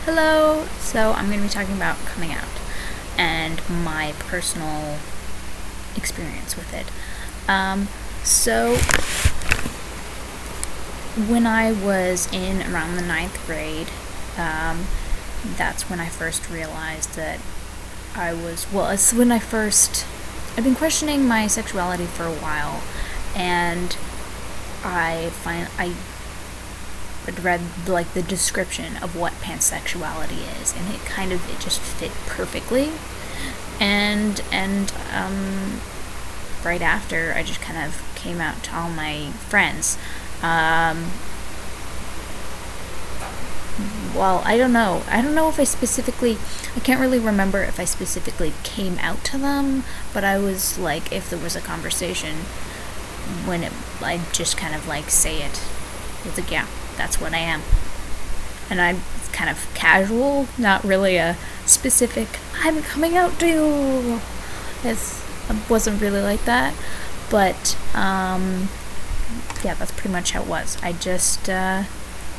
Hello! So I'm going to be talking about coming out and my personal experience with it. So when I was in around the 9th grade, that's when I first realized that it's when I've been questioning my sexuality for a while, and I read like the description of what pansexuality is, and it just fit perfectly. And right after, I just kind of came out to all my friends. Well, I don't know if I can't really remember if I specifically came out to them, but I was like, if there was a conversation, I'd just kind of like say it. It's like, yeah, that's what I am. And I'm kind of casual, not really a specific, I'm coming out to you. It wasn't really like that. But, yeah, that's pretty much how it was. I just, and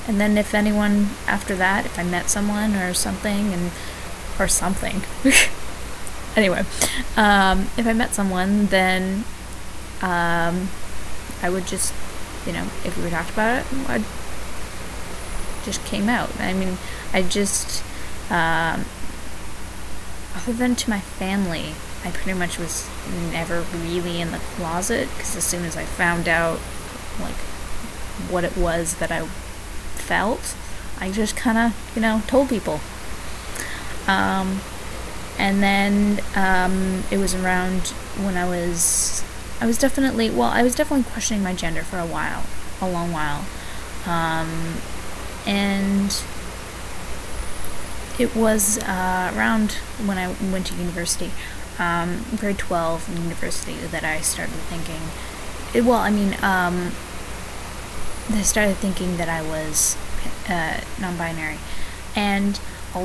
then if anyone after that, if I met someone or something, anyway, if I met someone, then, I would just, if we talked about it, I'd just came out. I mean, other than to my family, I pretty much was never really in the closet, because as soon as I found out, like, what it was that I felt, I just kind of, told people. And then, it was around when I was definitely questioning my gender for a long while. And it was around when I went to university, grade 12 in university, that I started thinking, I started thinking that I was non-binary. And the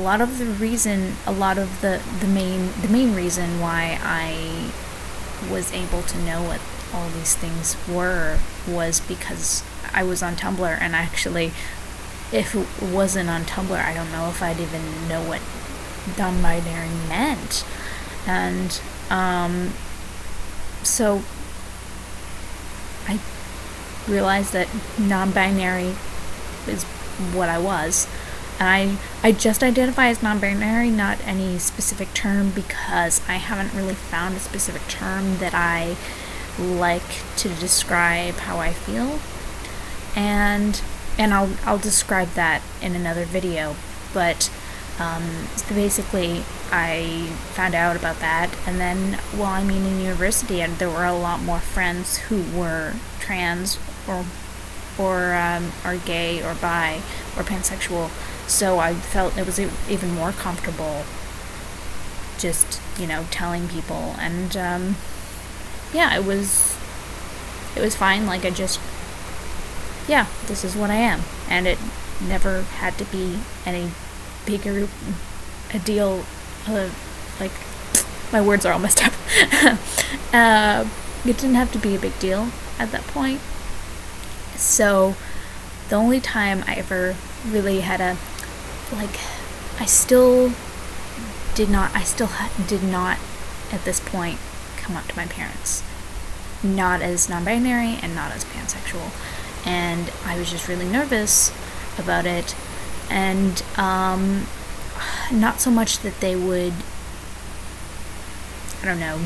main reason why I was able to know what all these things were was because I was on Tumblr, and actually, if it wasn't on Tumblr, I don't know if I'd even know what non-binary meant. And so I realized that non-binary is what I was. And I just identify as non-binary, not any specific term, because I haven't really found a specific term that I like to describe how I feel. And I'll describe that in another video. But basically, I found out about that, and then in university, and there were a lot more friends who were trans or are gay or bi or pansexual. So I felt it was even more comfortable just, telling people. And, yeah, it was fine. Like, this is what I am. And it never had to be any bigger a deal. Like, my words are all messed up. It didn't have to be a big deal at that point. So the only time I ever really had I still did not at this point come up to my parents, not as non-binary and not as pansexual, and I was just really nervous about it. And not so much that they would,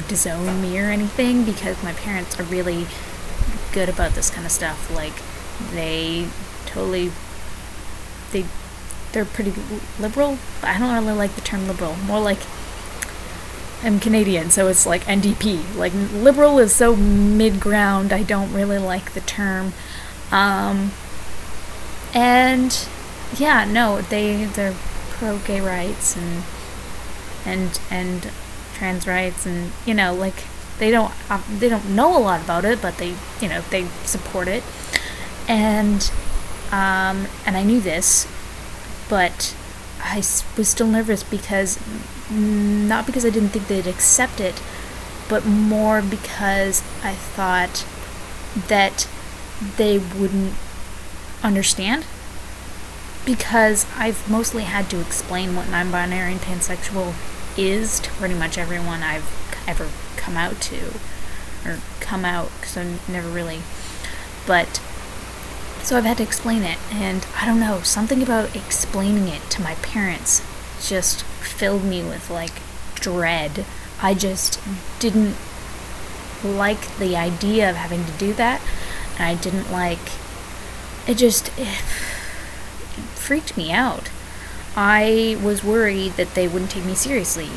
disown me or anything, because my parents are really good about this kind of stuff. Like, they're pretty liberal, but I don't really like the term liberal. More like, I'm Canadian, so it's like NDP. Like, liberal is so mid-ground, I don't really like the term. And yeah, no, they're pro gay rights and trans rights, and they don't know a lot about it, but they support it. And I knew this, but I was still nervous, because not because I didn't think they'd accept it, but more because I thought that they wouldn't understand. because I've mostly had to explain what non-binary and pansexual is to pretty much everyone I've ever come out to, or come out, because I never really, but, so I've had to explain it, and I don't know, something about explaining it to my parents just filled me with, like, dread. I just didn't like the idea of having to do that, and I didn't like, it freaked me out. I was worried that they wouldn't take me seriously.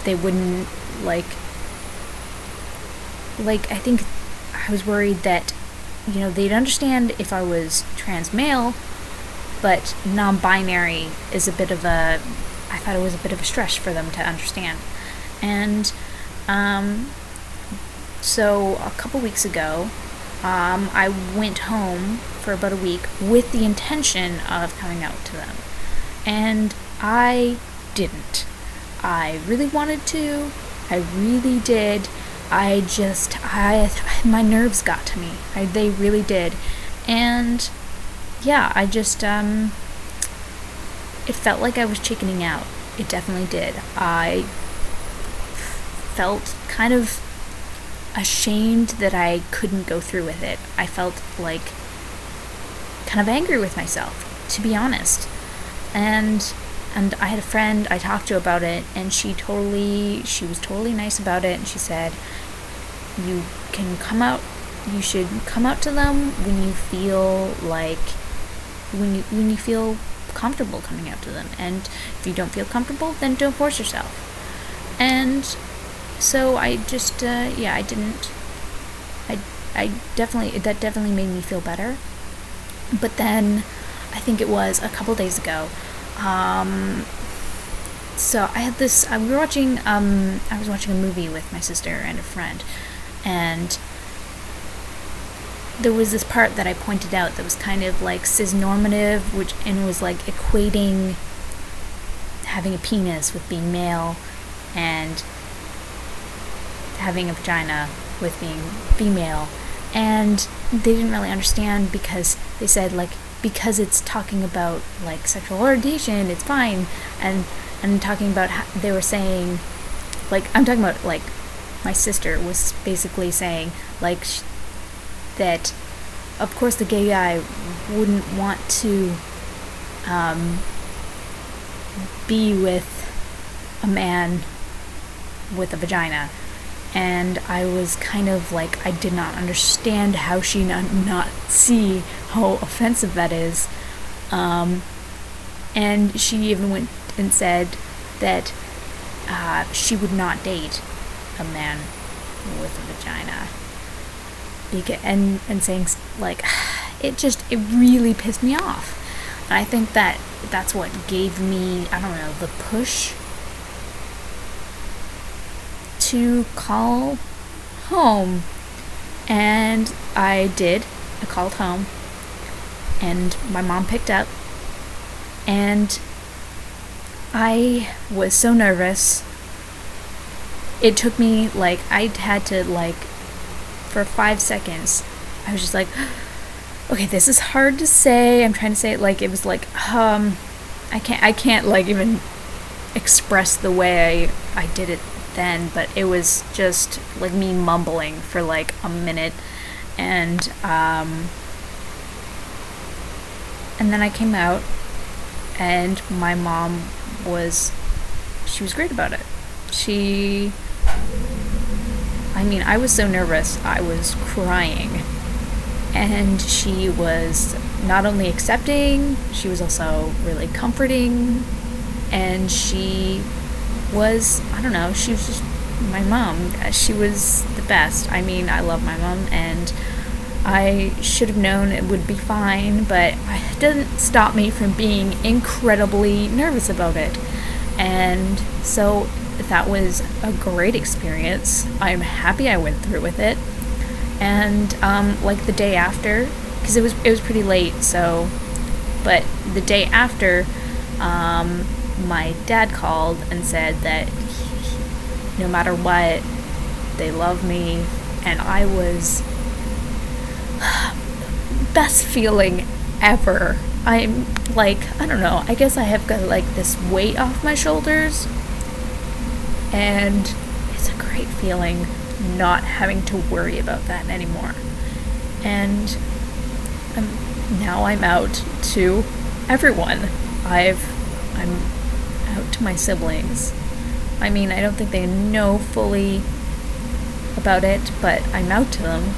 They wouldn't, like, I think I was worried that, they'd understand if I was trans male, but non-binary is I thought it was a bit of a stretch for them to understand. And, so a couple weeks ago, I went home for about a week with the intention of coming out to them. And I didn't. I really wanted to. I really did. My nerves got to me. They really did. And, yeah, I just, it felt like I was chickening out. It definitely did. I felt kind of ashamed that I couldn't go through with it. I felt like kind of angry with myself, to be honest. And I had a friend I talked to about it, and she was totally nice about it, and she said, you should come out to them when you feel like, when you feel comfortable coming out to them, and if you don't feel comfortable, then don't force yourself. And so I just, I didn't, that definitely made me feel better. But then, I think it was a couple days ago, so I had this, I was watching a movie with my sister and a friend, and there was this part that I pointed out that was kind of like cisnormative, and it was like equating having a penis with being male, and having a vagina with being female, and they didn't really understand, because they said, like, because it's talking about, like, sexual orientation, it's fine, and talking about they were saying, like, I'm talking about, like, my sister was basically saying, like, that, of course, the gay guy wouldn't want to be with a man with a vagina. And I was kind of like, I did not understand how she not see how offensive that is. And she even went and said that she would not date a man with a vagina. And saying, like, it really pissed me off. And I think that's what gave me, I don't know, the push to call home. And I did. I called home, and my mom picked up, and I was so nervous. It took me, like, I had to, like, for 5 seconds, I was just like, okay, this is hard to say. I'm trying to say it, like, it was like, I can't like even express the way I did it then, but it was just like me mumbling for like a minute, and then I came out, and my mom was great about it. I was so nervous, I was crying, and she was not only accepting, she was also really comforting, and she was, I don't know, she was just my mom. She was the best. I love my mom, and I should have known it would be fine, but it didn't stop me from being incredibly nervous about it. And so that was a great experience. I'm happy I went through with it. And like the day after, because it was pretty late, so, but the day after, my dad called and said that no matter what, they love me, and I was best feeling ever. I'm like, I don't know, I guess I have got like this weight off my shoulders, and it's a great feeling not having to worry about that anymore. And now I'm out to everyone. I'm out to my siblings. I mean, I don't think they know fully about it, but I'm out to them,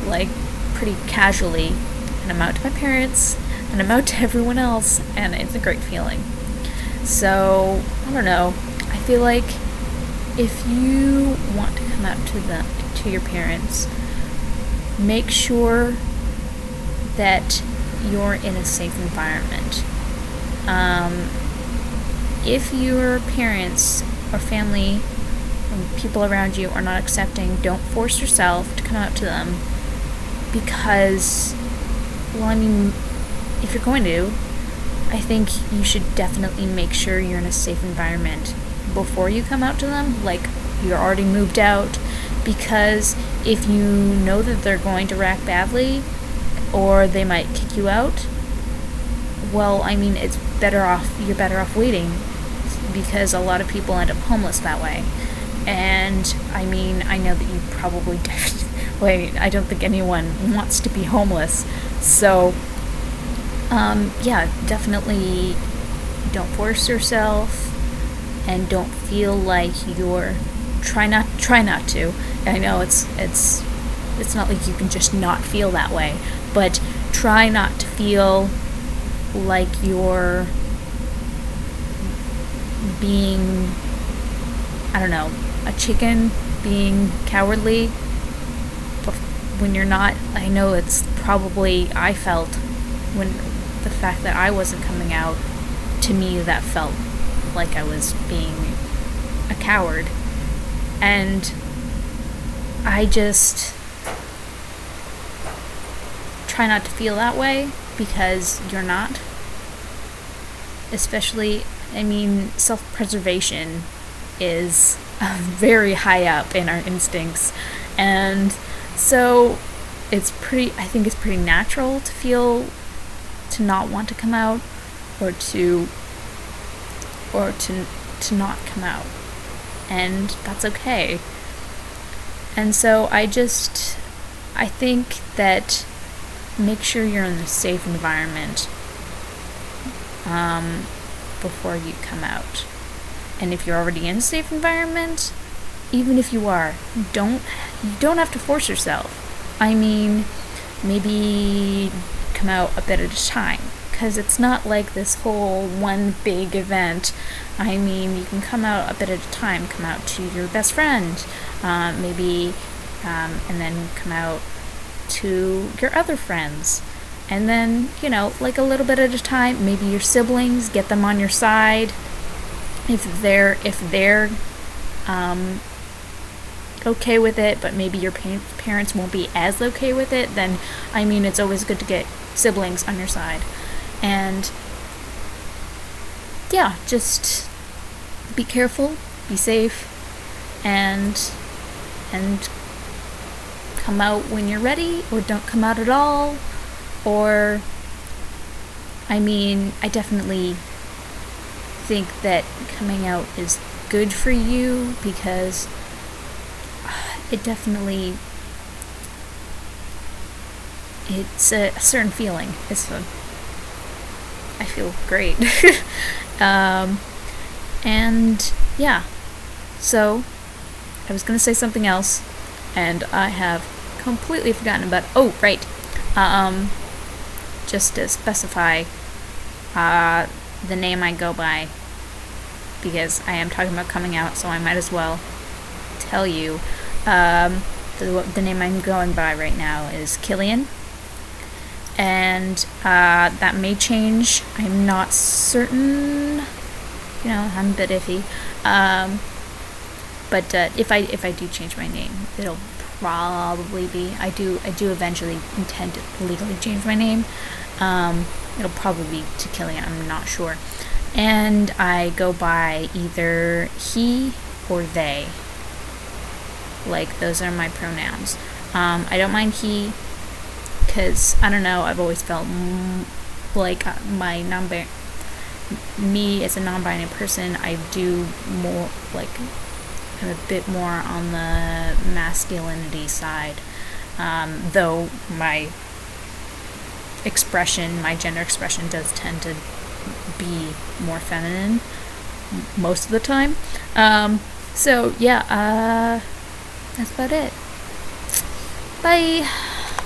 like, pretty casually. And I'm out to my parents, and I'm out to everyone else, and it's a great feeling. So, I don't know. I feel like if you want to come out to your parents, make sure that you're in a safe environment. If your parents or family or people around you are not accepting, don't force yourself to come out to them, because, well, I mean, if you're going to, I think you should definitely make sure you're in a safe environment before you come out to them, like you're already moved out, because if you know that they're going to react badly or they might kick you out, well, I mean, you're better off waiting, because a lot of people end up homeless that way. And I mean, I know that you probably I don't think anyone wants to be homeless. So, yeah, definitely don't force yourself, and don't feel like you're try not to. I know it's not like you can just not feel that way, but try not to feel like you're being, I don't know, a chicken, being cowardly when you're not. I know it's probably, I felt, when the fact that I wasn't coming out, to me that felt like I was being a coward. And I just try not to feel that way, because you're not. Especially, I mean, self-preservation is very high up in our instincts, and so I think it's pretty natural to feel, to not want to come out, or to not come out, and that's okay. And so I think that make sure you're in a safe environment before you come out. And if you're already in a safe environment, even if you are, you don't have to force yourself. I mean, maybe come out a bit at a time, because it's not like this whole one big event. I mean, you can come out a bit at a time. Come out to your best friend, maybe, and then come out to your other friends. And then, like a little bit at a time, maybe your siblings, get them on your side. If they're okay with it, but maybe your parents won't be as okay with it, then, I mean, it's always good to get siblings on your side. And, yeah, just be careful, be safe, and come out when you're ready, or don't come out at all. Or, I mean, I definitely think that coming out is good for you, because it definitely, it's a certain feeling. I feel great. And yeah, so I was going to say something else, and I have completely forgotten about, right. Just to specify the name I go by, because I am talking about coming out, so I might as well tell you. The name I'm going by right now is Killian, and that may change. I'm not certain. I'm a bit iffy. But if I do change my name, it'll probably be, I do eventually intend to legally change my name. It'll probably be to Killian, I'm not sure. And I go by either he or they. Like, those are my pronouns. I don't mind he, because, I don't know, I've always felt like me as a non-binary person, I do more like I'm a bit more on the masculinity side, though my gender expression does tend to be more feminine most of the time. So yeah, that's about it. Bye.